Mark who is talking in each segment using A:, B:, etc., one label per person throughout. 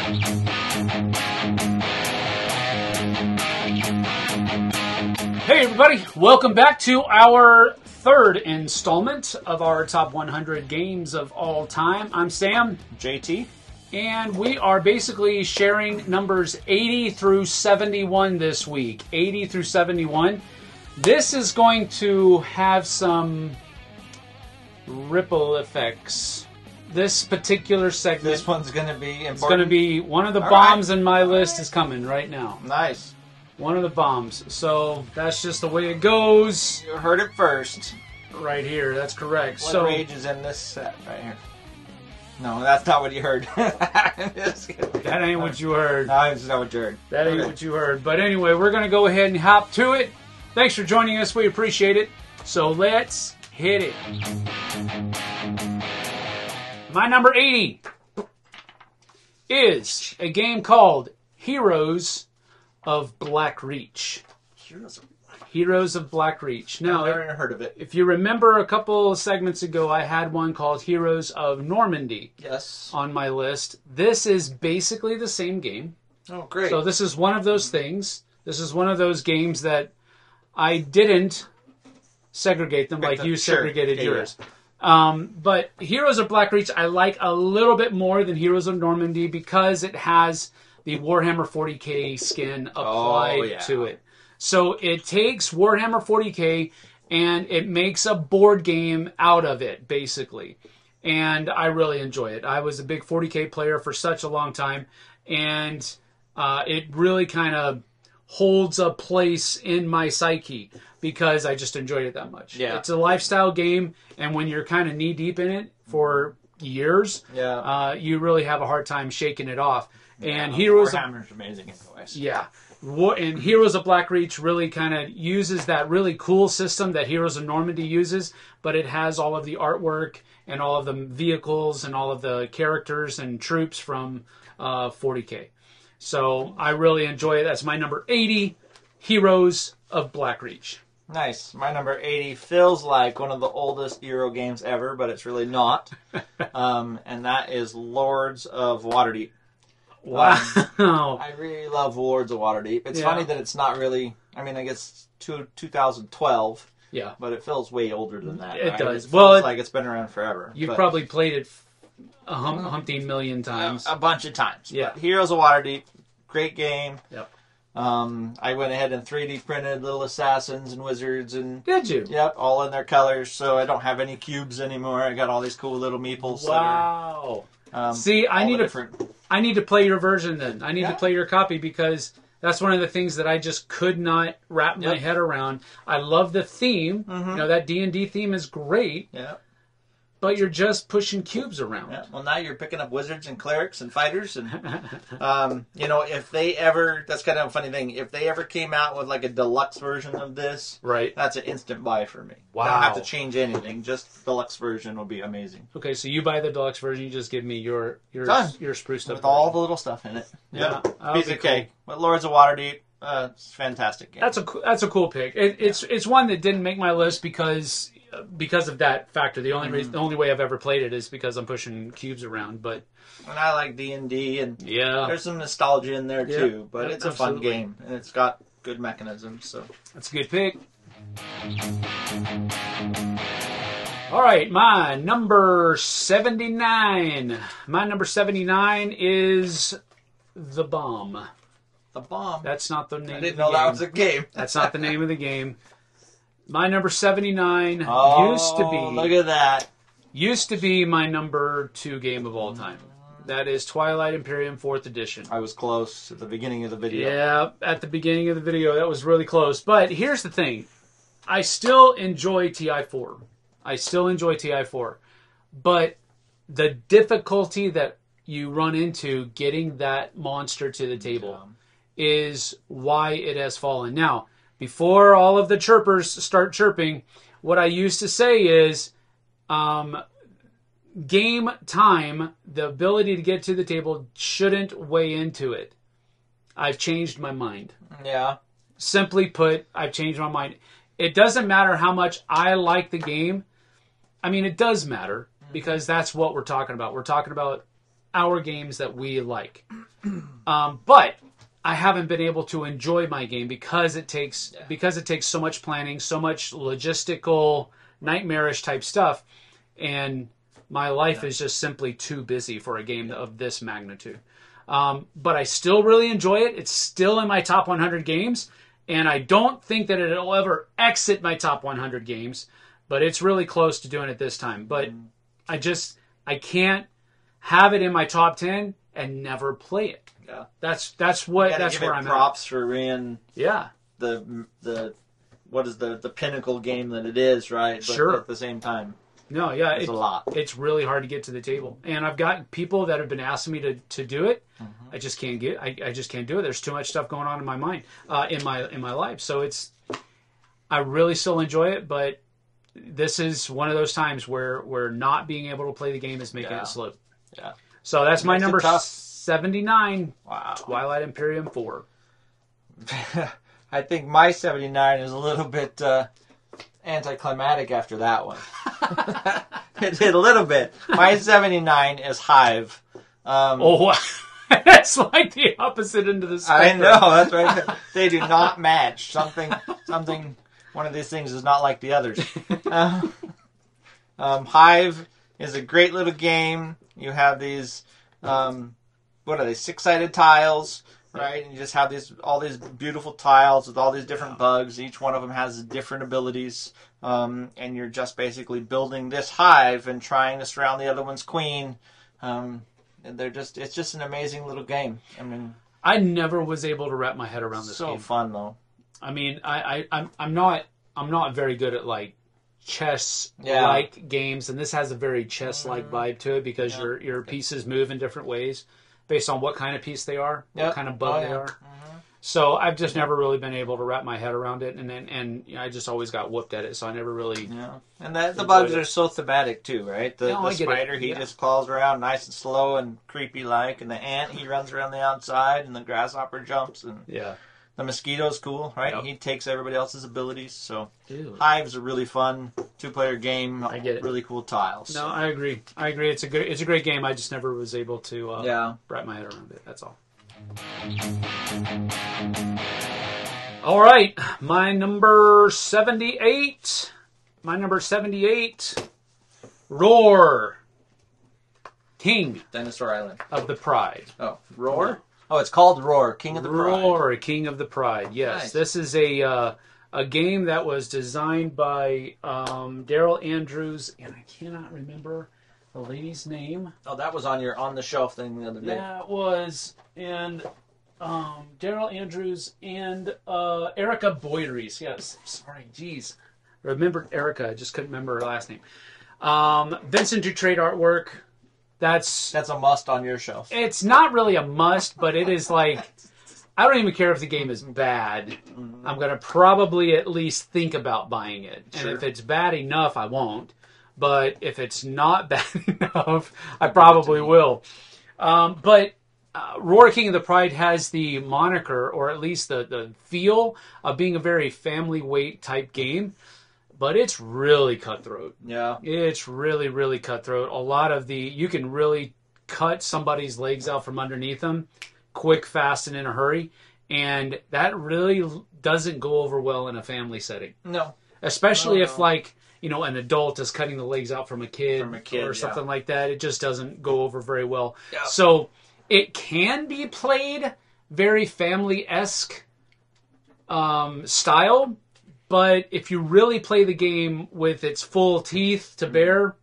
A: Hey everybody, welcome back to our third installment of our top 100 games of all time. I'm Sam.
B: JT.
A: And we are basically sharing numbers 80 through 71 this week. 80 through 71. This is going to have some ripple effects. This particular segment.
B: This one's going to be important.
A: It's going to be one of the bombs in my list is coming right now.
B: Nice.
A: One of the bombs. So that's just the way it goes.
B: You heard it first.
A: Right here. That's correct.
B: What rage is in this set right here? No, that's not what you heard.
A: That ain't what you heard.
B: No, that's not what you heard.
A: That ain't what you heard. But anyway, we're going to go ahead and hop to it. Thanks for joining us. We appreciate it. So let's hit it. My number 80 is a game called Heroes of Black Reach. Heroes of Black Reach. Now,
B: I've never heard of it.
A: If you remember a couple of segments ago, I had one called Heroes of Normandy.
B: Yes.
A: On my list. This is basically the same game.
B: Oh, great.
A: So this is one of those things. This is one of those games that I didn't segregate them like you segregated yours. Yeah. But Heroes of Black Reach I like a little bit more than Heroes of Normandy because it has the Warhammer 40k skin applied to it. So it takes Warhammer 40k and it makes a board game out of it, basically. And I really enjoy it. I was a big 40k player for such a long time, and it really kind of holds a place in my psyche because I just enjoyed it that much. Yeah. It's a lifestyle game, and when you're kind of knee-deep in it for years, you really have a hard time shaking it off. And
B: Warhammer's amazing anyways.
A: Yeah. And Heroes of Black Reach really kind of uses that really cool system that Heroes of Normandy uses, but it has all of the artwork and all of the vehicles and all of the characters and troops from 40k. So I really enjoy it. That's my number 80, Heroes of Black Reach.
B: Nice. My number 80 feels like one of the oldest Euro games ever, but it's really not. And that is Lords of Waterdeep.
A: Wow.
B: I really love Lords of Waterdeep. It's funny that it's not really, I mean, I guess 2012.
A: Yeah.
B: But it feels way older than that.
A: It
B: right?
A: does.
B: It feels like it's been around forever.
A: You've probably played it a humpty million times.
B: A bunch of times.
A: Yeah.
B: But Heroes of Waterdeep, great game.
A: Yep.
B: I went ahead and 3D printed little assassins and wizards and...
A: Did you?
B: Yep, all in their colors, so I don't have any cubes anymore. I got all these cool little meeples.
A: Wow. See, I need to play your version then. I need to play your copy because that's one of the things that I just could not wrap my head around. I love the theme. Mm-hmm. You know, that D&D theme is great. Yeah. But you're just pushing cubes around.
B: Yeah. Well, now you're picking up wizards and clerics and fighters. And, you know, if they ever... That's kind of a funny thing. If they ever came out with, like, a deluxe version of this, that's an instant buy for me. Wow. Don't have to change anything. Just deluxe version will be amazing.
A: Okay, so you buy the deluxe version. You just give me your spruced up
B: with all the little stuff in it.
A: Yeah.
B: Piece of cake. With Lords of Waterdeep, it's a fantastic game.
A: That's a cool pick. It's one that didn't make my list because of that factor. The only way I've ever played it is because I'm pushing cubes around. But
B: and I like D&D, and there's some nostalgia in there too. But it's a fun game, and it's got good mechanisms. So
A: that's a good pick. All right, my number 79. My number 79 is The Bomb.
B: The Bomb.
A: That's not the name.
B: I didn't know that was a game.
A: That's not the name of the game. My number 79 used to be...
B: look at that.
A: Used to be my number 2 game of all time. That is Twilight Imperium 4th Edition.
B: I was close at the beginning of the video.
A: Yeah, at the beginning of the video, that was really close. But here's the thing. I still enjoy TI4. But the difficulty that you run into getting that monster to the table is why it has fallen. Now, before all of the chirpers start chirping, what I used to say is game time, the ability to get to the table shouldn't weigh into it. I've changed my mind.
B: Yeah.
A: Simply put, I've changed my mind. It doesn't matter how much I like the game. I mean, it does matter because that's what we're talking about. We're talking about our games that we like. But I haven't been able to enjoy my game because it takes so much planning, so much logistical, nightmarish type stuff, and my life is just simply too busy for a game of this magnitude. But I still really enjoy it. It's still in my top 100 games, and I don't think that it'll ever exit my top 100 games, but it's really close to doing it this time. But I can't have it in my top 10 and never play it.
B: Yeah,
A: that's where I'm
B: props for being
A: the
B: pinnacle game that it is, right? But
A: sure.
B: At the same time,
A: no, yeah,
B: it's a lot.
A: It's really hard to get to the table, and I've got people that have been asking me to do it.
B: Mm-hmm.
A: I just can't I just can't do it. There's too much stuff going on in my mind, in my life. So I really still enjoy it, but this is one of those times where not being able to play the game is making it slip.
B: Yeah.
A: So that's my number 79.
B: Wow.
A: Twilight Imperium 4.
B: I think my 79 is a little bit anticlimactic after that one. It did a little bit. My 79 is Hive.
A: That's like the opposite end of the spectrum.
B: I know, that's right. They do not match. Something. One of these things is not like the others. Hive is a great little game. You have these, what are they, 6-sided tiles, right? And you just have all these beautiful tiles with all these different bugs. Each one of them has different abilities. And you're just basically building this hive and trying to surround the other one's queen. And it's just an amazing little game. I mean,
A: I never was able to wrap my head around this game.
B: So fun though.
A: I mean, I'm not very good at like chess-like games, and this has a very chess-like vibe to it because your pieces move in different ways based on what kind of piece they are, what kind of bug they are. Mm-hmm. So I've just never really been able to wrap my head around it, and I just always got whooped at it. So I never really.
B: Yeah, and the bugs are so thematic too, right? The spider, he just crawls around nice and slow and creepy like, and the ant, he runs around the outside, and the grasshopper jumps, and the mosquito's cool, right? Yep. He takes everybody else's abilities. So Hive's a really fun 2-player game. I get it. Really cool tiles.
A: No, I agree. It's a great game. I just never was able to wrap my head around it. That's all. All right, my number 78. Roar, King,
B: Dinosaur Island
A: of the Pride.
B: Oh, Roar. Oh, it's called Roar, King of the Pride.
A: Roar, King of the Pride. Yes, nice. This is a game that was designed by Daryl Andrews, and I cannot remember the lady's name.
B: Oh, that was on the shelf thing the other day.
A: That was, and Daryl Andrews and Erica Boydries. Yes, sorry, geez. I remembered Erica, I just couldn't remember her last name. Vincent Dutrait artwork. That's
B: a must on your shelf.
A: It's not really a must, but it is like, I don't even care if the game is bad. Mm-hmm. I'm going to probably at least think about buying it. Sure. And if it's bad enough, I won't. But if it's not bad enough, I probably will. But Roar King of the Pride has the moniker, or at least the feel of being a very family weight type game. But it's really cutthroat.
B: Yeah.
A: It's really, really cutthroat. A lot of you can really cut somebody's legs out from underneath them quick, fast, and in a hurry. And that really doesn't go over well in a family setting.
B: No.
A: Especially if, like, you know, an adult is cutting the legs out from a kid or something like that. It just doesn't go over very well. Yeah. So it can be played very family-esque style. But if you really play the game with its full teeth to bear,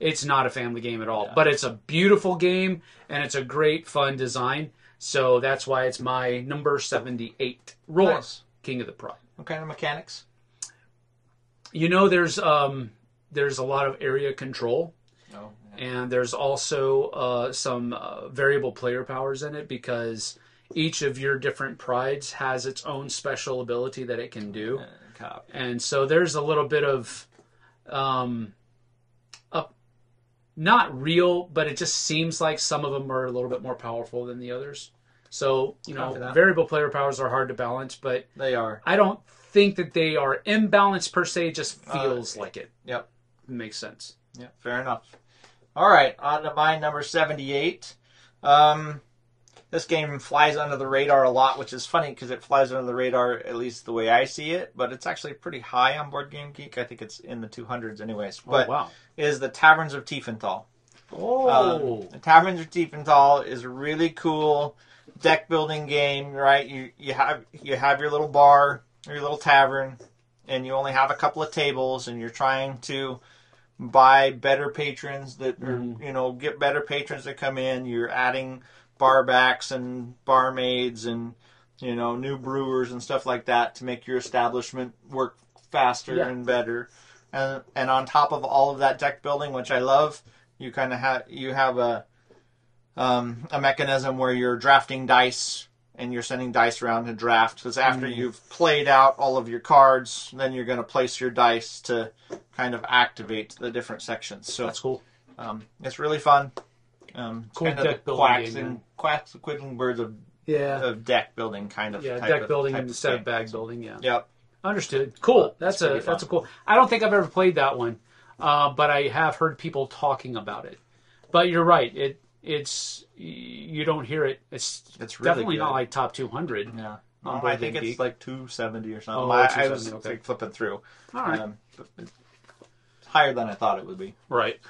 A: it's not a family game at all. Yeah. But it's a beautiful game, and it's a great, fun design. So that's why it's my number 78. Roar, nice. King of the Pride.
B: What kind of mechanics?
A: You know, there's a lot of area control.
B: Oh, yeah.
A: And there's also some variable player powers in it because each of your different prides has its own special ability that it can do. And so there's a little bit of, not real, but it just seems like some of them are a little bit more powerful than the others. So, you know, variable player powers are hard to balance, but
B: they are.
A: I don't think that they are imbalanced per se. It just feels like it.
B: Yep.
A: It makes sense.
B: Yep, fair enough. All right, on to my number 78. This game flies under the radar a lot, which is funny because it flies under the radar, at least the way I see it, but it's actually pretty high on Board Game Geek. I think it's in the 200s anyways. But
A: wow.
B: Is the Taverns of Tiefenthal.
A: Oh.
B: The Taverns of Tiefenthal is a really cool deck building game, right? You have your little bar, or your little tavern, and you only have a couple of tables, and you're trying to buy better patrons that are, get better patrons that come in. You're adding barbacks and barmaids and, new brewers and stuff like that to make your establishment work faster and better. And on top of all of that deck building, which I love, you kind of have a mechanism where you're drafting dice and you're sending dice around to draft. Because after you've played out all of your cards, then you're going to place your dice to kind of activate the different sections. So
A: that's cool.
B: It's really fun.
A: Cool
B: kind of
A: deck
B: building quacks and quiddling birds of deck building kind of.
A: Yeah, deck building instead of bag building. Yeah.
B: Yep.
A: Understood. Cool. That's a cool. I don't think I've ever played that one, but I have heard people talking about it. But you're right. It's you don't hear it. It's really definitely good. Not like top 200.
B: Yeah. I think it's like 270 or something.
A: Oh,
B: I was like flipping through.
A: All right.
B: It's higher than I thought it would be.
A: Right.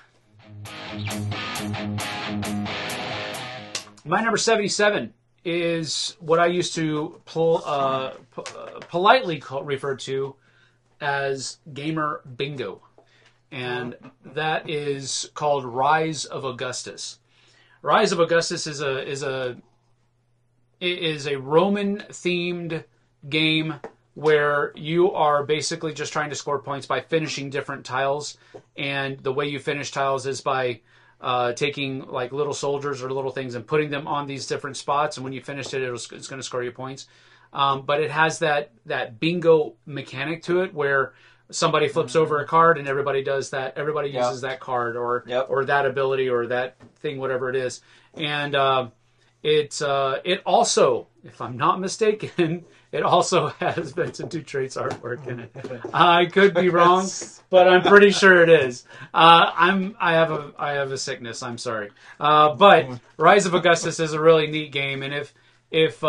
A: My number 77 is what I used to politely refer to as gamer bingo, and that is called Rise of Augustus. Rise of Augustus is a Roman themed game where you are basically just trying to score points by finishing different tiles, and the way you finish tiles is by taking like little soldiers or little things and putting them on these different spots, and when you finish it, it's going to score you points. But it has that bingo mechanic to it where somebody flips over a card and everybody does that. Everybody uses that card or that ability or that thing, whatever it is. And it also, if I'm not mistaken, it also has Vincent Dutrait's artwork in it. I could be wrong, but I'm pretty sure it is. I have a sickness. I'm sorry. But Rise of Augustus is a really neat game, and if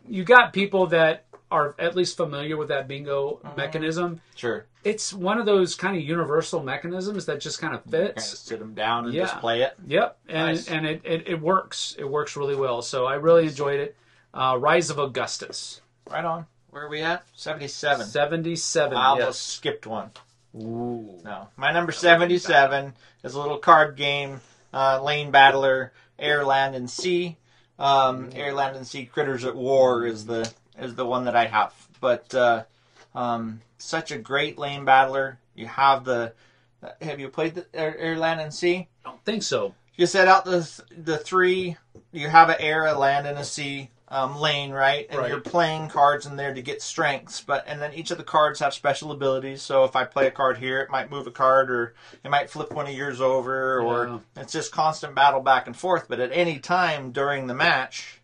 A: you got people that are at least familiar with that bingo mechanism,
B: sure,
A: it's one of those kind of universal mechanisms that just kind of fits.
B: Kind of sit them down and just play it.
A: Yep, and nice. And it works. It works really well. So I really enjoyed it. Rise of Augustus.
B: Right on. Where are we at? 77.
A: 77.
B: I almost skipped one.
A: Ooh.
B: No, my number 77 is a little card game, lane battler, Air, Land, and Sea. Air, Land, and Sea Critters at War is the one that I have. But such a great lane battler. You have have you played the Air, Land, and Sea?
A: I don't think so.
B: You set out the three. You have an air, a land, and a sea lane, right? And you're playing cards in there to get strengths. And then each of the cards have special abilities. So if I play a card here, it might move a card, or it might flip one of yours over, or it's just constant battle back and forth. But at any time during the match,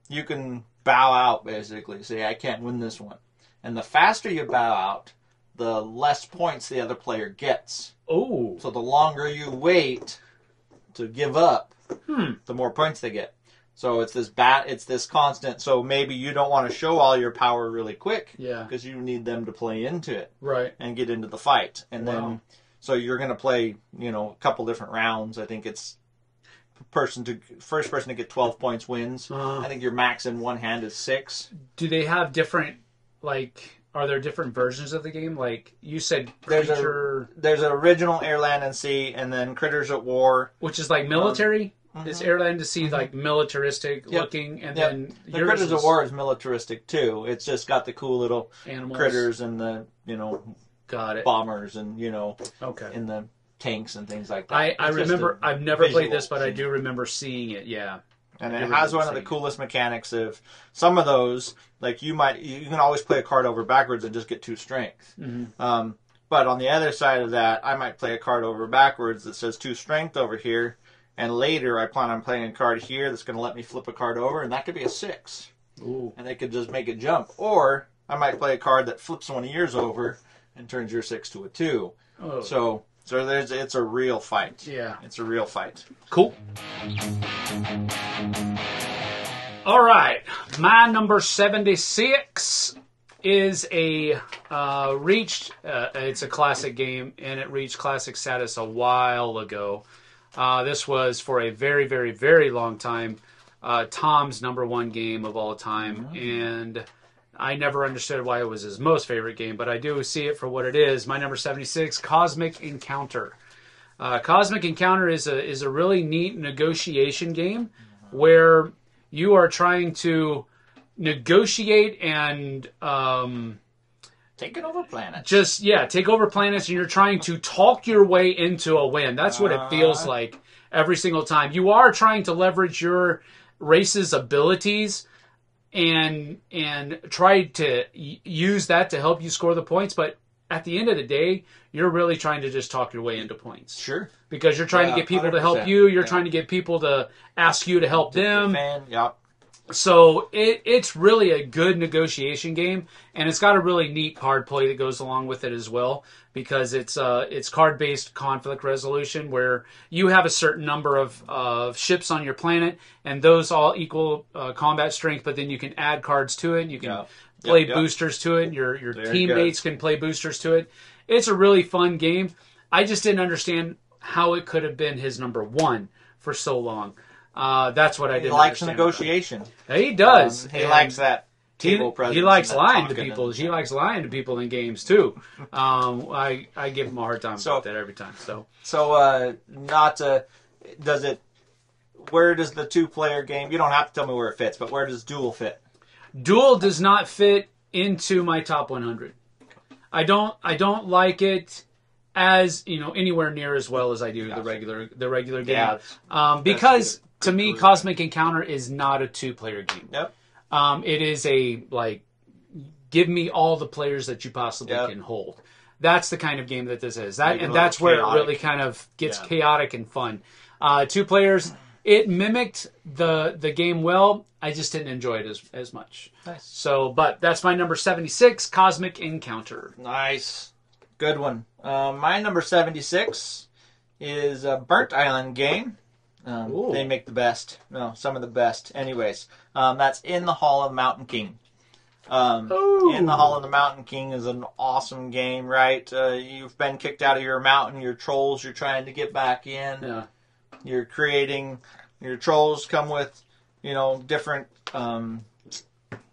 B: you can bow out, basically. Say, I can't win this one. And the faster you bow out, the less points the other player gets.
A: Oh.
B: So the longer you wait to give up, the more points they get. So it's this constant. So maybe you don't want to show all your power really quick, because you need them to play into it,
A: right,
B: and get into the fight. And then, so you're going to play, a couple different rounds. I think it's first person to get 12 points wins. I think your max in one hand is 6.
A: Do they have different, are there different versions of the game? Like you said, there's
B: an original Air, Land, and Sea, and then Critters at War,
A: which is like military. Is Air, Land, and Sea like militaristic looking, and then
B: the Critters at War is militaristic too. It's just got the cool little
A: animals,
B: critters, and the
A: got it,
B: bombers, and in the tanks and things like that.
A: I remember. I've never played this, but I do remember seeing it. Yeah.
B: And it has one of the coolest mechanics of some of those. Like you can always play a card over backwards and just get 2 strength.
A: Mm-hmm.
B: But on the other side of that, I might play a card over backwards that says 2 strength over here, and later I plan on playing a card here that's going to let me flip a card over, and that could be a 6.
A: Ooh.
B: And they could just make it jump. Or I might play a card that flips one of yours over and turns your 6 to a 2.
A: Oh.
B: So it's a real fight.
A: Yeah.
B: It's a real fight.
A: Cool. All right, my number 76 is a reached. It's a classic game, and it reached classic status a while ago. This was for a very, very, very long time Tom's number one game of all time, and I never understood why it was his most favorite game, but I do see it for what it is. My number 76, Cosmic Encounter. Cosmic Encounter is a really neat negotiation game where you are trying to negotiate and
B: taking over planets.
A: Take over planets, and you're trying to talk your way into a win. That's what it feels like every single time. You are trying to leverage your race's abilities and try to use that to help you score the points, but at the end of the day, you're really trying to just talk your way into points.
B: Sure.
A: Because you're trying to get people 100%. To help you. You're trying to get people to ask you to help them.
B: Defend. Yep.
A: So it's really a good negotiation game, and it's got a really neat card play that goes along with it as well, because it's card-based conflict resolution where you have a certain number of ships on your planet, and those all equal combat strength, but then you can add cards to it. You can play boosters to it. Your teammates can play boosters to it. It's a really fun game. I just didn't understand how it could have been his number one for so long. That's what I didn't understand.
B: He likes negotiation.
A: He does.
B: He likes that table presence.
A: He likes lying to people. He likes lying to people in games too. I give him a hard time about that every time.
B: Where does the 2-player game? You don't have to tell me where it fits, but where does Duel fit?
A: Duel does not fit into my top 100. I don't like it as anywhere near as well as I do the regular game. Yeah, because to me, Cosmic Encounter is not a 2-player game.
B: Yep.
A: It is give me all the players that you possibly can hold. That's the kind of game that this is. That's where it really kind of gets chaotic and fun. 2 players, it mimicked the game well. I just didn't enjoy it as much.
B: Nice.
A: But that's my number 76, Cosmic Encounter.
B: Nice. Good one. My number 76 is a Burnt Island game. They make the best. No, some of the best. Anyways, that's In the Hall of the Mountain King. In the Hall of the Mountain King is an awesome game, right? You've been kicked out of your mountain. Your trolls, you're trying to get back in.
A: Yeah.
B: You're creating... Your trolls come with, different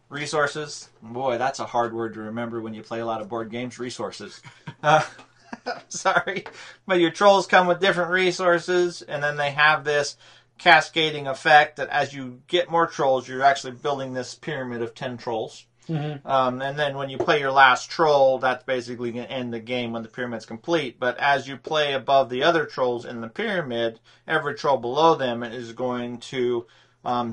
B: resources. Boy, that's a hard word to remember when you play a lot of board games. Resources. Sorry. But your trolls come with different resources, and then they have this cascading effect that as you get more trolls, you're actually building this pyramid of 10 trolls. Mm-hmm. And then when you play your last troll, that's basically going to end the game when the pyramid's complete. But as you play above the other trolls in the pyramid, every troll below them is going to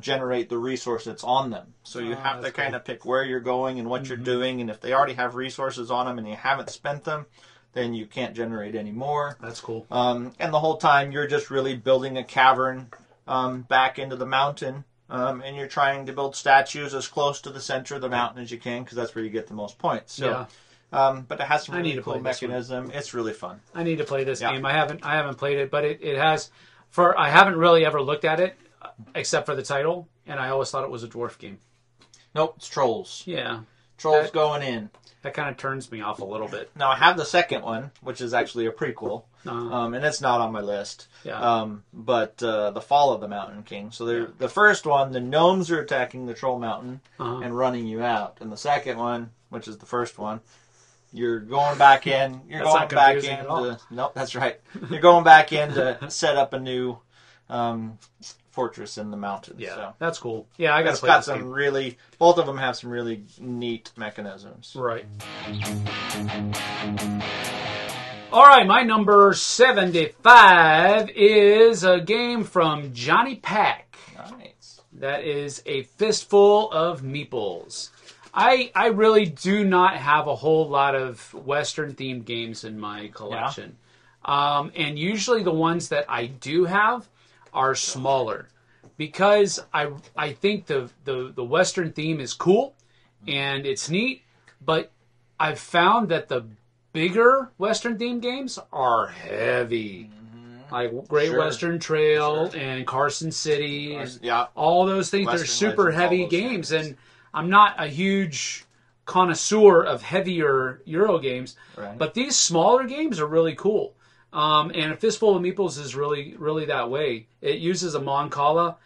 B: generate the resource that's on them. So you have to kind of pick where you're going and what you're doing. And if they already have resources on them and you haven't spent them, then you can't generate any more.
A: That's cool.
B: And the whole time you're just really building a cavern back into the mountain. And you're trying to build statues as close to the center of the mountain as you can, because that's where you get the most points. So, but it has some really cool mechanism. It's really fun.
A: I need to play this game. I haven't played it, but it has. I haven't really ever looked at it except for the title, and I always thought it was a dwarf game.
B: Nope, it's Trolls.
A: Yeah,
B: Trolls going in.
A: That kind of turns me off a little bit.
B: Now I have the second one, which is actually a prequel, and it's not on my list.
A: Yeah.
B: But the Fall of the Mountain King. So the first one, the gnomes are attacking the Troll Mountain and running you out, and the second one, which is the first one, you're going back in. You're going back in. Nope, that's right. You're going back in to set up a new fortress in the mountains.
A: Yeah,
B: so.
A: That's cool. Yeah, I got to play this game.
B: Both of them have some really neat mechanisms.
A: Right. All right, my number 75 is a game from Johnny Pack.
B: Nice.
A: That is a fistful of meeples. I really do not have a whole lot of Western-themed games in my collection. Yeah. And usually the ones that I do have are smaller, because I think the Western theme is cool and it's neat, but I've found that the bigger Western themed games are heavy. like Great Western Trail and Carson City, and all those things. They're super heavy games, and I'm not a huge connoisseur of heavier Euro games, but these smaller games are really cool. And a Fistful of Meeples is really that way. It uses a Moncala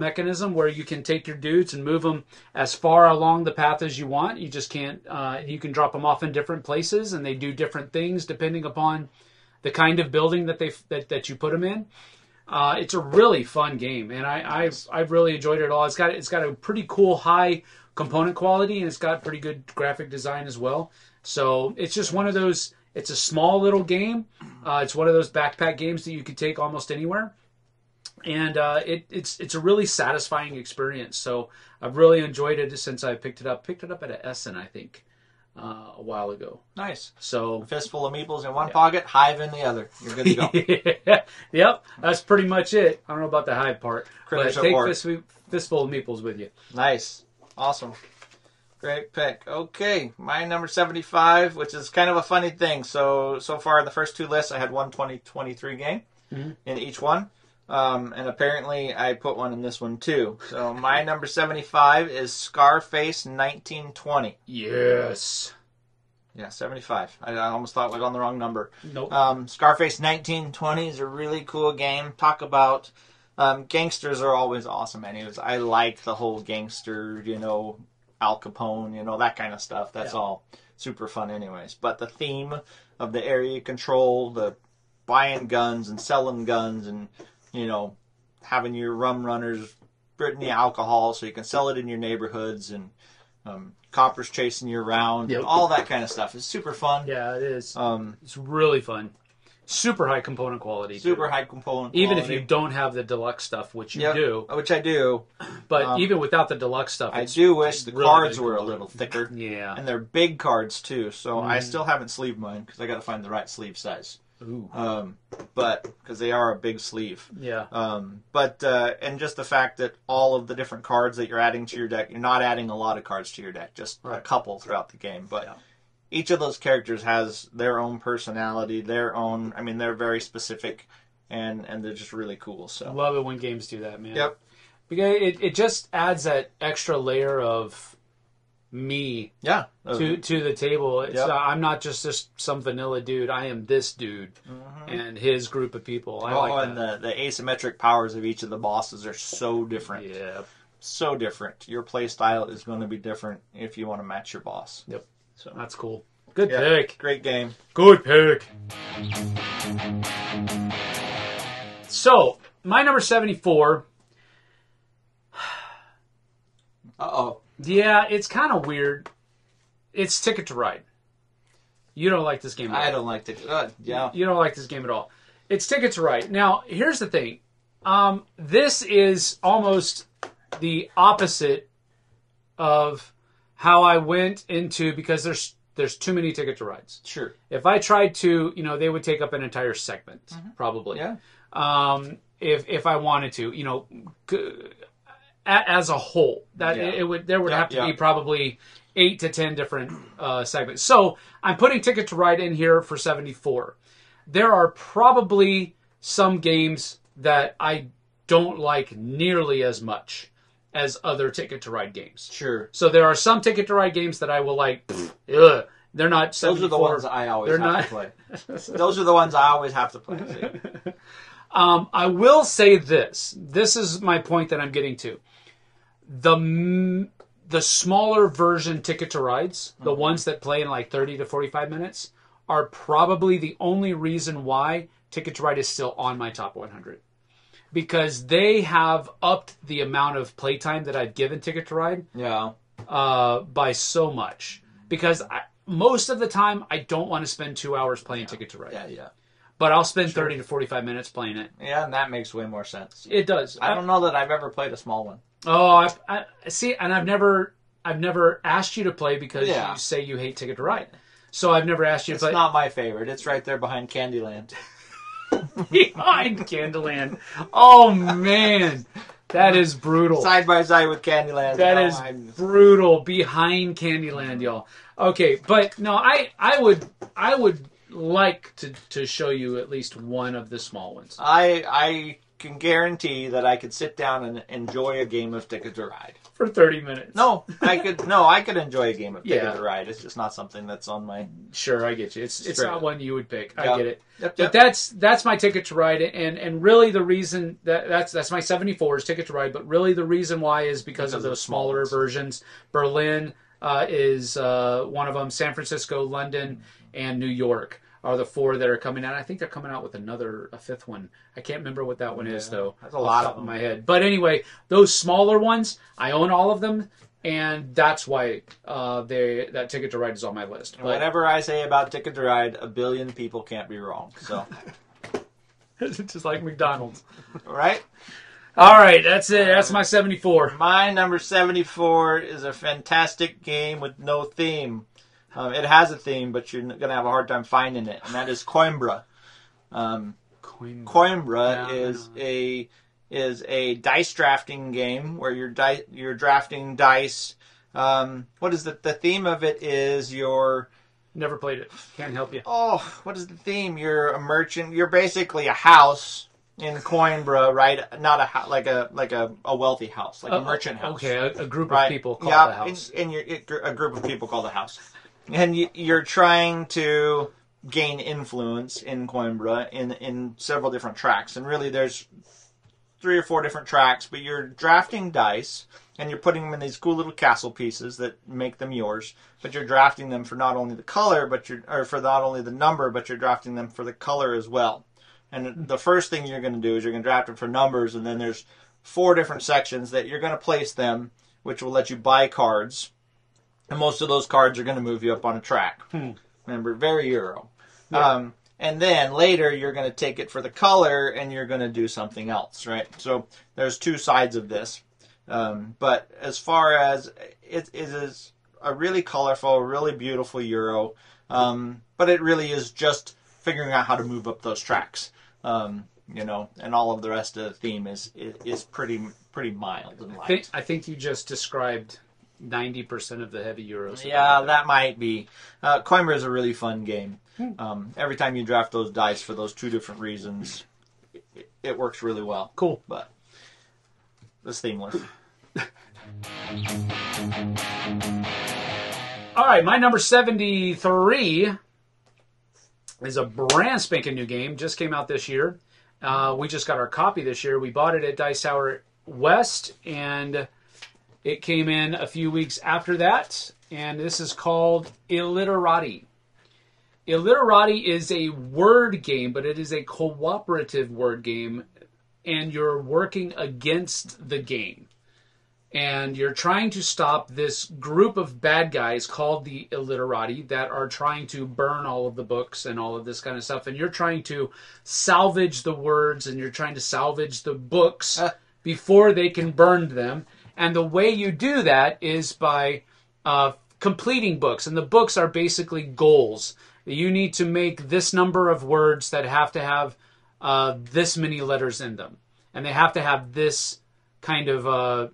A: mechanism where you can take your dudes and move them as far along the path as you want. You just can't. You can drop them off in different places, and they do different things depending upon the kind of building that you put them in. It's a really fun game, and I've really enjoyed it all. It's got a pretty cool high component quality, and it's got pretty good graphic design as well. So it's just one of those. It's a small little game. It's one of those backpack games that you could take almost anywhere, and it's a really satisfying experience. So I've really enjoyed it since I picked it up. Picked it up at Essen, I think, a while ago.
B: Nice.
A: So
B: a Fistful of Meeples in one pocket, Hive in the other. You're good to go.
A: Yep, that's pretty much it. I don't know about the Hive part, but take Fistful of Meeples with you.
B: Nice, awesome. Great pick. Okay, my number 75, which is kind of a funny thing. So far in the first two lists, I had one 2023 game in each one. And apparently I put one in this one too. So my number 75 is Scarface 1920.
A: Yes.
B: Yeah, 75. I almost thought I was on the wrong number.
A: Nope.
B: Scarface 1920 is a really cool game. Talk about... gangsters are always awesome anyways. I like the whole gangster, Al Capone, that kind of stuff. That's all super fun anyways. But the theme of the area control, the buying guns and selling guns and, having your rum runners bring the alcohol so you can sell it in your neighborhoods and coppers chasing you around and all that kind of stuff is super fun.
A: Yeah, it is. It's really fun. Super high component quality.
B: Super high component
A: quality. Even if you don't have the deluxe stuff, which you do.
B: Which I do.
A: But even without the deluxe stuff,
B: I do wish the cards were a little thicker.
A: Yeah.
B: And they're big cards, too. So I still haven't sleeved mine because I got to find the right sleeve size.
A: Ooh.
B: But because they are a big sleeve.
A: Yeah.
B: And just the fact that all of the different cards that you're adding to your deck, you're not adding a lot of cards to your deck, just a couple throughout the game. But each of those characters has their own personality, they're very specific, and they're just really cool. So
A: love it when games do that, man.
B: Yep.
A: Because it just adds that extra layer of me to the table. It's I'm not just some vanilla dude. I am this dude and his group of people. I like that.
B: And the asymmetric powers of each of the bosses are so different.
A: Yeah.
B: So different. Your play style is going to be different if you want to match your boss.
A: Yep. So that's cool. Good pick.
B: Great game.
A: Good pick. So, my number 74.
B: Uh-oh.
A: Yeah, it's kind of weird. It's Ticket to Ride. You don't like this game at all.
B: I don't like Ticket to Ride. Yeah.
A: You don't like this game at all. It's Ticket to Ride. Now, here's the thing. This is almost the opposite of how I went into, because there's too many Ticket to Rides.
B: Sure.
A: If I tried to, they would take up an entire segment, probably.
B: Yeah.
A: If I wanted to, as a whole, there would have to be probably 8 to 10 different segments. So I'm putting Ticket to Ride in here for 74. There are probably some games that I don't like nearly as much as other Ticket to Ride games.
B: Sure.
A: So there are some Ticket to Ride games that I will like. Ugh, they're not 74.
B: Those are the ones I always have to play. Those are the ones I always have to play.
A: I will say this. This is my point that I'm getting to. The smaller version Ticket to Rides, the ones that play in like 30 to 45 minutes, are probably the only reason why Ticket to Ride is still on my top 100. Because they have upped the amount of playtime that I've given Ticket to Ride by so much. Because most of the time, I don't want to spend 2 hours playing Ticket to Ride.
B: Yeah.
A: But I'll spend 30 to 45 minutes playing it.
B: Yeah, and that makes way more sense.
A: It does.
B: I don't know that I've ever played a small one.
A: Oh, I see, and I've never asked you to play because you say you hate Ticket to Ride. So I've never asked you to play.
B: It's not my favorite. It's right there behind Candyland.
A: Behind Candyland. Oh, man. That is brutal.
B: Side by side with Candyland.
A: That is brutal. Behind Candyland, y'all. Okay, but no, I would like to show you at least one of the small ones.
B: I can guarantee that I could sit down and enjoy a game of Ticket to Ride
A: for 30 minutes.
B: I could enjoy a game of Ticket to Ride. It's just not something that's on my.
A: Sure, I get you. It's not one you would pick. I get it.
B: Yep.
A: But that's my Ticket to Ride, and really the reason that's my 74 is Ticket to Ride. But really the reason why is because of those smaller versions. Berlin is one of them. San Francisco, London, and New York are the 4 that are coming out. I think they're coming out with a 5th one. I can't remember what that one is, though.
B: That's a lot
A: of them. In my head. But anyway, those smaller ones, I own all of them, and that's why that Ticket to Ride is on my list.
B: And whatever I say about Ticket to Ride, a billion people can't be wrong. So,
A: it's just like McDonald's.
B: Right?
A: All right, that's it. That's my 74.
B: My number 74 is a fantastic game with no theme. It has a theme, but you're going to have a hard time finding it, and that is Coimbra. Coimbra is a dice drafting game where you're drafting dice. What is the theme of it? Is your
A: never played it. Can't help you.
B: Oh, what is the theme? You're a merchant. You're basically a house in Coimbra, right? Not like a wealthy house, like a merchant house.
A: Okay, a group of people called the house.
B: And a group of people called the house. And you're trying to gain influence in Coimbra in several different tracks. And really there's 3 or 4 different tracks, but you're drafting dice and you're putting them in these cool little castle pieces that make them yours. But you're drafting them for not only the color, for not only the number, but you're drafting them for the color as well. And the first thing you're going to do is you're going to draft them for numbers, and then there's 4 different sections that you're going to place them, which will let you buy cards. And most of those cards are going to move you up on a track. Remember, very Euro. Yeah. And then later you're going to take it for the color and you're going to do something else, right? So there's 2 sides of this. But as far as it is a really colorful, really beautiful Euro, but it really is just figuring out how to move up those tracks. And all of the rest of the theme is pretty mild and light.
A: I think you just described 90% of the heavy Euros.
B: Yeah, that might be. Coimbra is a really fun game. Every time you draft those dice for those 2 different reasons, it works really well.
A: Cool.
B: But it's themeless.
A: All right, my number 73 is a brand spanking new game. Just came out this year. We just got our copy this year. We bought it at Dice Tower West, and it came in a few weeks after that, and this is called Illiterati. Illiterati is a word game, but it is a cooperative word game, and you're working against the game. And you're trying to stop this group of bad guys called the Illiterati that are trying to burn all of the books and all of this kind of stuff. And you're trying to salvage the words and you're trying to salvage the books before they can burn them. And the way you do that is by completing books. And the books are basically goals. You need to make this number of words that have to have this many letters in them. And they have to have this kind of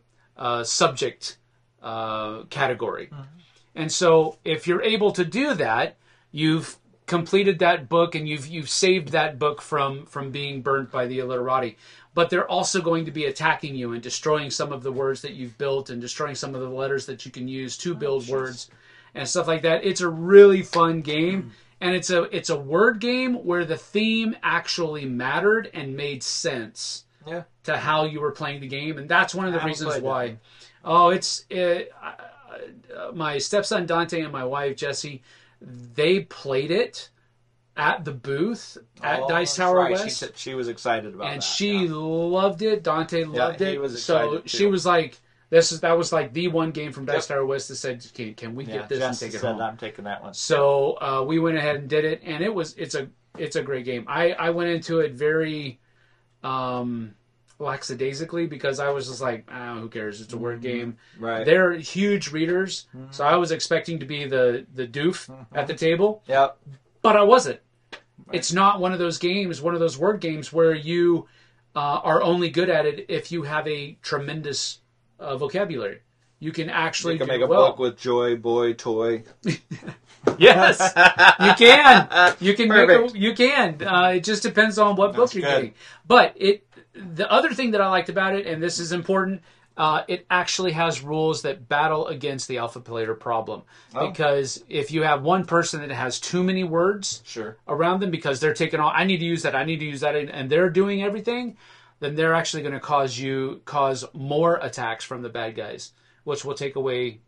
A: subject category. Mm-hmm. And so if you're able to do that, you've completed that book and you've saved that book from being burnt by the Illiterati. But they're also going to be attacking you and destroying some of the words that you've built and destroying some of the letters that you can use to build words and stuff like that. It's a really fun game. And it's a word game where the theme actually mattered and made sense to how you were playing the game. And that's one of the reasons why. My stepson Dante and my wife Jessie, they played it at the booth at Dice Tower West.
B: She was excited about
A: and
B: that.
A: And she loved it. Dante loved it.
B: He was excited
A: so
B: too.
A: She was like, that was like the one game from Dice Tower West that said, can we get this
B: Jess
A: and take it
B: said,
A: home?
B: I'm taking that one.
A: So we went ahead and did it, and it's a great game. I went into it very lackadaisically because I was just like, who cares? It's a word game.
B: Right.
A: They're huge readers, so I was expecting to be the doof at the table.
B: Yep.
A: But I wasn't. Right. It's not one of those games, one of those word games where you are only good at it if you have a tremendous vocabulary. you can actually
B: make a book with Joy, Boy, Toy.
A: Yes, you can. You can you can. It just depends on what book you're getting. But the other thing that I liked about it, and this is important, it actually has rules that battle against the alpha player problem. Because if you have one person that has too many words around them because they're taking all, I need to use that, and they're doing everything, then they're actually going to cause more attacks from the bad guys, which will take away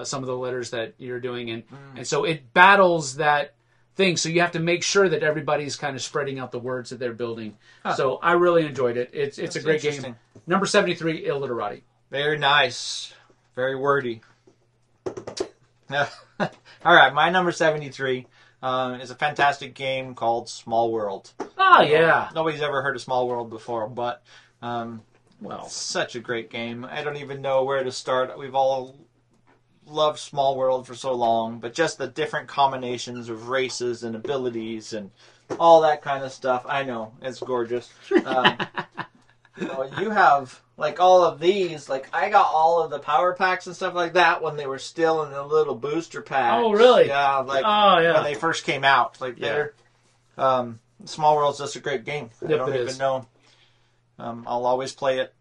A: some of the letters that you're doing. And so it battles that thing. So you have to make sure that everybody's kind of spreading out the words that they're building. So I really enjoyed it. It's a great game. Number 73, Illiterati.
B: Very nice. Very wordy. All right, my number 73 is a fantastic game called Small World.
A: Oh, yeah.
B: Nobody's ever heard of Small World before, but such a great game. I don't even know where to start. We've all loved Small World for so long, but just the different combinations of races and abilities and all that kind of stuff. I know, it's gorgeous. You have like all of these. Like I got all of the power packs and stuff like that when they were still in the little booster packs.
A: Oh, really?
B: Yeah, when they first came out. Like they're Small World's just a great game. I don't even know. I'll always play it.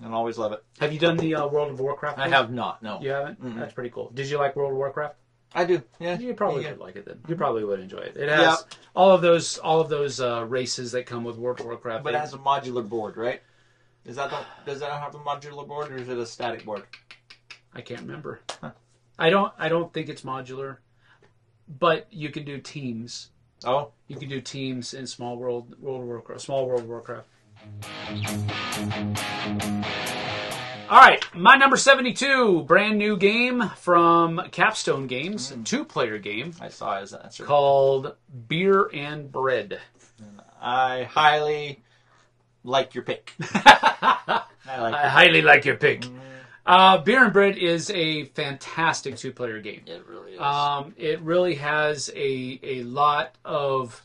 B: And always love it.
A: Have you done the World of Warcraft?
B: I have not, no.
A: You haven't? Mm-hmm. That's pretty cool. Did you like World of Warcraft?
B: I do, yeah.
A: You probably would like it then. You probably would enjoy it. It has all of those races that come with World of Warcraft.
B: But it has a modular board, right? Does that have a modular board, or is it a static board?
A: I can't remember. Huh. I don't think it's modular, but you can do teams.
B: Oh,
A: you can do teams in Small World of Warcraft. All right, my number 72, brand new game from Capstone Games, a 2-player game.
B: I saw his answer.
A: Called Beer and Bread.
B: I highly like your pick.
A: I highly like your pick. Beer and Bread is a fantastic 2-player game.
B: It really is.
A: It really has a lot of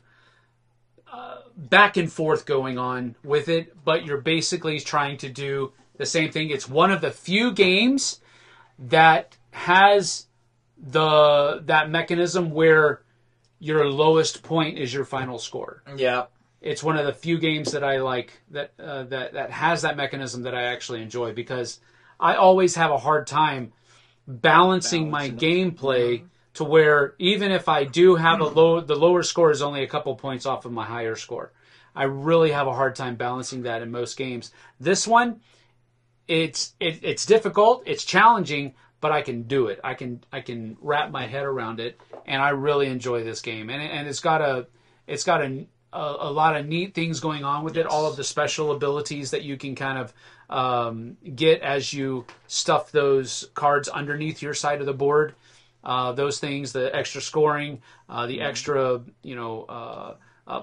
A: back and forth going on with it, but you're basically trying to do the same thing. It's one of the few games that has that mechanism where your lowest point is your final score.
B: Yeah.
A: It's one of the few games that I like that has that mechanism that I actually enjoy, because I always have a hard time balancing my gameplay to where even if I do have the lower score is only a couple points off of my higher score. I really have a hard time balancing that in most games. This one, it's difficult, it's challenging, but I can do it. I can wrap my head around it, and I really enjoy this game. And it's got a lot of neat things going on with it. All of the special abilities that you can kind of get as you stuff those cards underneath your side of the board. Those things, the extra scoring, the extra,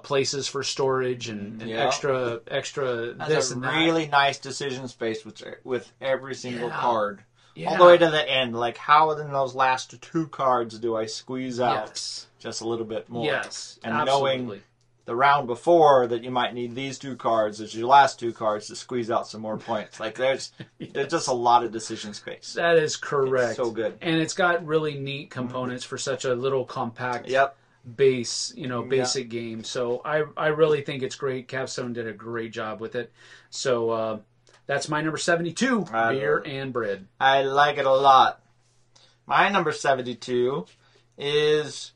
A: places for storage and extra this and that.
B: Really nice decision space with every single card. Yeah. All the way to the end. Like, how in those last 2 cards do I squeeze out just a little bit more?
A: Yes,
B: and knowing the round before that you might need these 2 cards as your last 2 cards to squeeze out some more points. Like there's just a lot of decision space.
A: That is correct.
B: It's so good.
A: And it's got really neat components for such a little compact basic game. So I really think it's great. Capstone did a great job with it. So that's my number 72, Beer and Bread.
B: I like it a lot. My number 72 is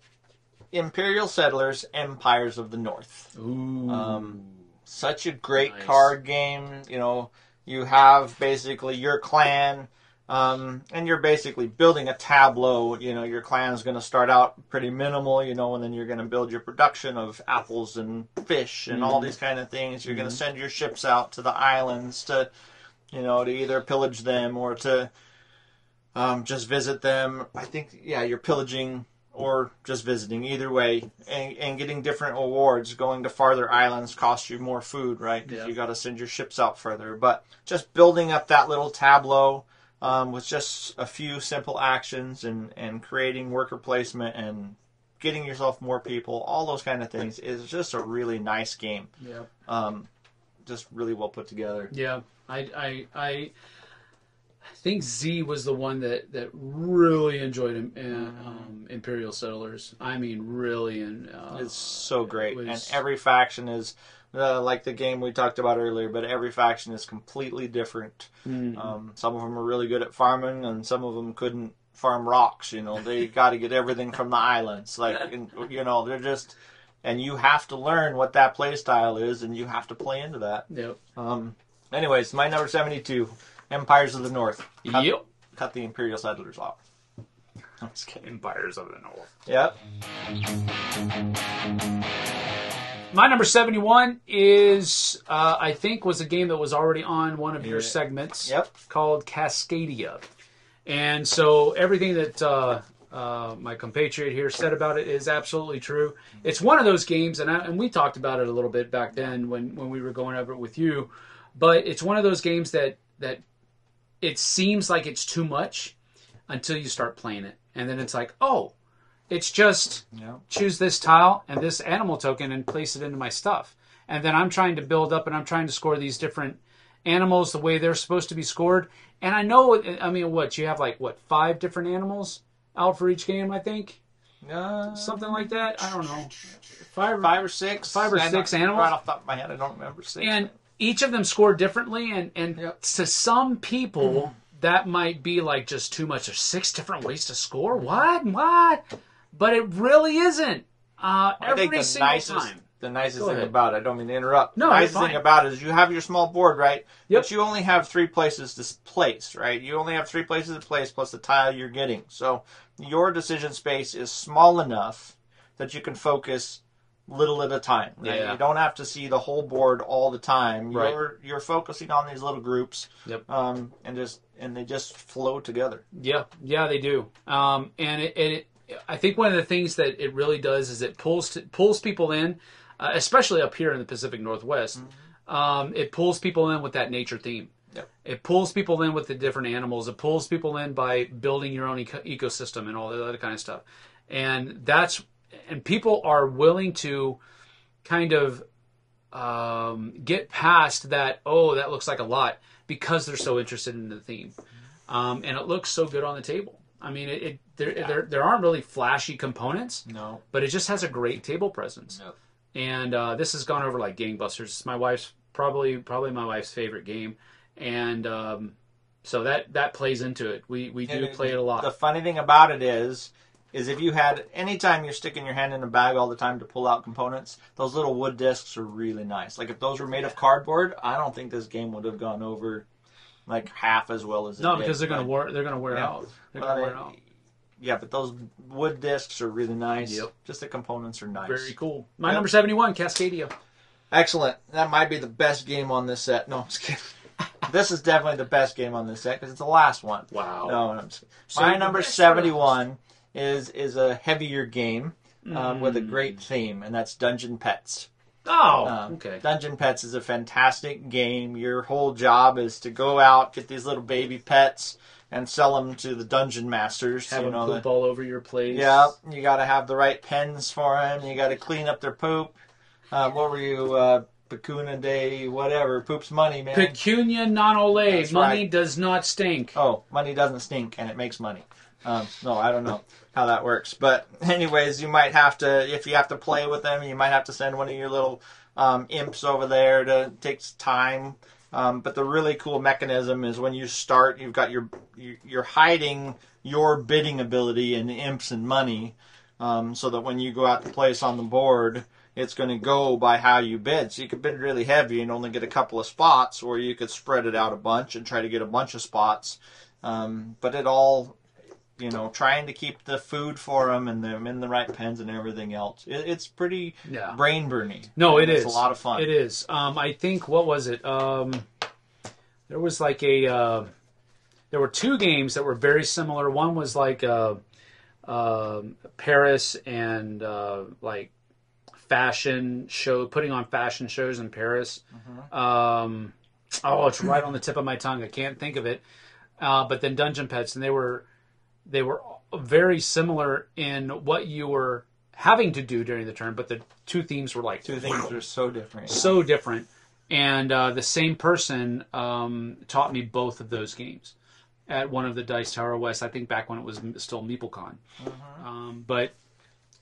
B: Imperial Settlers, Empires of the North.
A: Ooh.
B: Such a great card game. You have basically your clan, and you're basically building a tableau. Your clan is going to start out pretty minimal, and then you're going to build your production of apples and fish and all these kind of things. You're going to send your ships out to the islands to either pillage them or to just visit them. I think, you're pillaging or just visiting, either way, and getting different awards. Going to farther islands costs you more food, right? Because you got to send your ships out further. But just building up that little tableau with just a few simple actions and creating worker placement and getting yourself more people, all those kind of things, is just a really nice game. Yeah. Just really well put together.
A: Yeah. I think Z was the one that really enjoyed Imperial Settlers. I mean, really, and
B: it's so great. And every faction is like the game we talked about earlier, but every faction is completely different. Mm-hmm. Some of them are really good at farming, and some of them couldn't farm rocks. They got to get everything from the islands. They're just, and you have to learn what that play style is, and you have to play into that.
A: Yep.
B: Anyways, my number 72. Empires of the North. Cut the Imperial Settlers off. I'm just kidding.
A: Empires of the North.
B: Yep.
A: My number 71 is, I think, was a game that was already on one of your segments.
B: Yep.
A: Called Cascadia. And so everything that my compatriot here said about it is absolutely true. It's one of those games, and we talked about it a little bit back then when we were going over it with you, but it's one of those games that it seems like it's too much until you start playing it. And then it's like, oh, it's just choose this tile and this animal token and place it into my stuff. And then I'm trying to build up and I'm trying to score these different animals the way they're supposed to be scored. And I know, you have 5 different animals out for each game, I think? Something like that? I don't know.
B: Five or six.
A: 5 or 6 animals?
B: Right off the top of my head, I don't remember 6.
A: And each of them score differently, and to some people, that might be just too much. There's 6 different ways to score? What? But it really isn't. Every single time.
B: The nicest thing about it, I don't mean to interrupt.
A: No,
B: the nicest thing about it is you have your small board, right?
A: Yep.
B: But you only have 3 places to place, right? You only have 3 places to place plus the tile you're getting. So your decision space is small enough that you can focus little at a time. Right?
A: Yeah.
B: You don't have to see the whole board all the time.
A: Right.
B: You're focusing on these little groups.
A: Yep.
B: And they just flow together.
A: Yeah, they do. And it I think one of the things that it really does is it pulls people in, especially up here in the Pacific Northwest. Mm-hmm. It pulls people in with that nature theme.
B: Yep.
A: It pulls people in with the different animals. It pulls people in by building your own ecosystem and all that other kind of stuff. And people are willing to kind of get past that, that looks like a lot, because they're so interested in the theme. And it looks so good on the table. I mean, there aren't really flashy components,
B: no,
A: but it just has a great table presence.
B: Yep.
A: And this has gone over like gangbusters. It's my wife's probably my wife's favorite game, and so that plays into it. We do play it a lot.
B: The funny thing about it is if you had, anytime you're sticking your hand in a bag all the time to pull out components, those little wood discs are really nice. Like if those were made of cardboard, I don't think this game would have gone over like half as well as it did.
A: Because they're gonna wear out. They're gonna wear out.
B: Yeah, but those wood discs are really nice.
A: Yep.
B: Just the components are nice.
A: Very cool. My number 71, Cascadia.
B: Excellent. That might be the best game on this set. No, I'm just kidding. This is definitely the best game on this set because it's the last one.
A: Wow.
B: No, I'm just kidding. My number 71 is a heavier game with a great theme, and that's Dungeon Pets.
A: Oh, okay.
B: Dungeon Pets is a fantastic game. Your whole job is to go out, get these little baby pets, and sell them to the dungeon masters.
A: Have them poop all over your place.
B: Yeah, you got to have the right pens for them. You got to clean up their poop. What were you, Pecuna Day, whatever. Poop's money, man.
A: Pecunia non ole.
B: That's
A: money
B: right.
A: does not stink.
B: Oh, money doesn't stink, and it makes money. No, I don't know how that works. But anyways, you might have to, if you have to play with them, you might have to send one of your little imps over there to take time. But the really cool mechanism is when you start, you've got you're hiding your bidding ability in imps and money, so that when you go out to place on the board, it's going to go by how you bid. So you could bid really heavy and only get a couple of spots, or you could spread it out a bunch and try to get a bunch of spots. But it all, trying to keep the food for them and them in the right pens and everything else. It's pretty brain burning.
A: No, it is.
B: It's a lot of fun.
A: It is. I think, what was it? There was like there were 2 games that were very similar. One was like Paris and like fashion show, putting on fashion shows in Paris. Mm-hmm. It's right on the tip of my tongue. I can't think of it. But then Dungeon Pets, and they were very similar in what you were having to do during the turn, but the 2 themes were like...
B: 2 themes are so different.
A: So different. And the same person taught me both of those games. at one of the Dice Tower West. I think back when it was still MeepleCon. But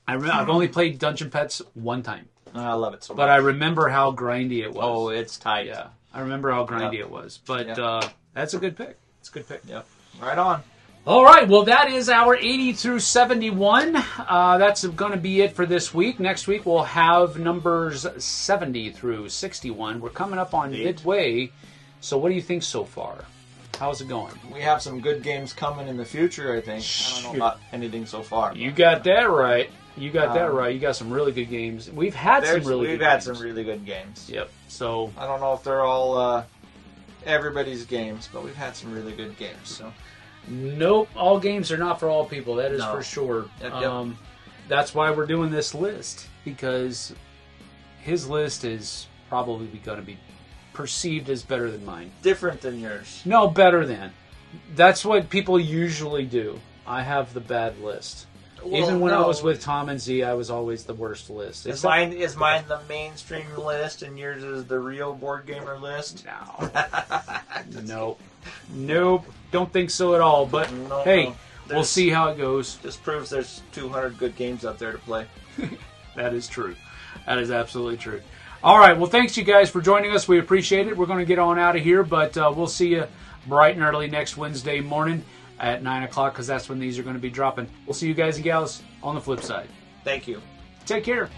A: I've only played Dungeon Pets one time.
B: I love it so much.
A: But I remember how grindy it was.
B: Oh, it's tight.
A: Yeah, I remember how grindy it was. But that's a good pick. It's a good pick.
B: Yep. Right on.
A: All right, well, that is our 80 through 71. That's going to be it for this week. Next week, we'll have numbers 70 through 61. We're coming up on midway. So what do you think so far? How's it going?
B: We have some good games coming in the future, I think. I don't know about anything so far.
A: You got that right. You got that right. You got some really good games. We've had some really
B: good games.
A: Yep. So
B: I don't know if they're all everybody's games, but we've had some really good games. So.
A: Nope, all games are not for all people. That is for sure.
B: Yep.
A: That's why we're doing this list, because his list is probably going to be perceived as better than mine.
B: Different than yours.
A: No, better than. That's what people usually do. I have the bad list. Well, even when I was with Tom and Z, I was always the worst list.
B: Is mine the mainstream list, and yours is the real board gamer list?
A: No. Nope. Don't think so at all. But hey, we'll see how it goes.
B: Just proves there's 200 good games out there to play.
A: That is true. That is absolutely true. All right. Well, thanks you guys for joining us. We appreciate it. We're going to get on out of here, but we'll see you bright and early next Wednesday morning at 9 o'clock, because that's when these are going to be dropping. We'll see you guys and gals on the flip side.
B: Thank you.
A: Take care.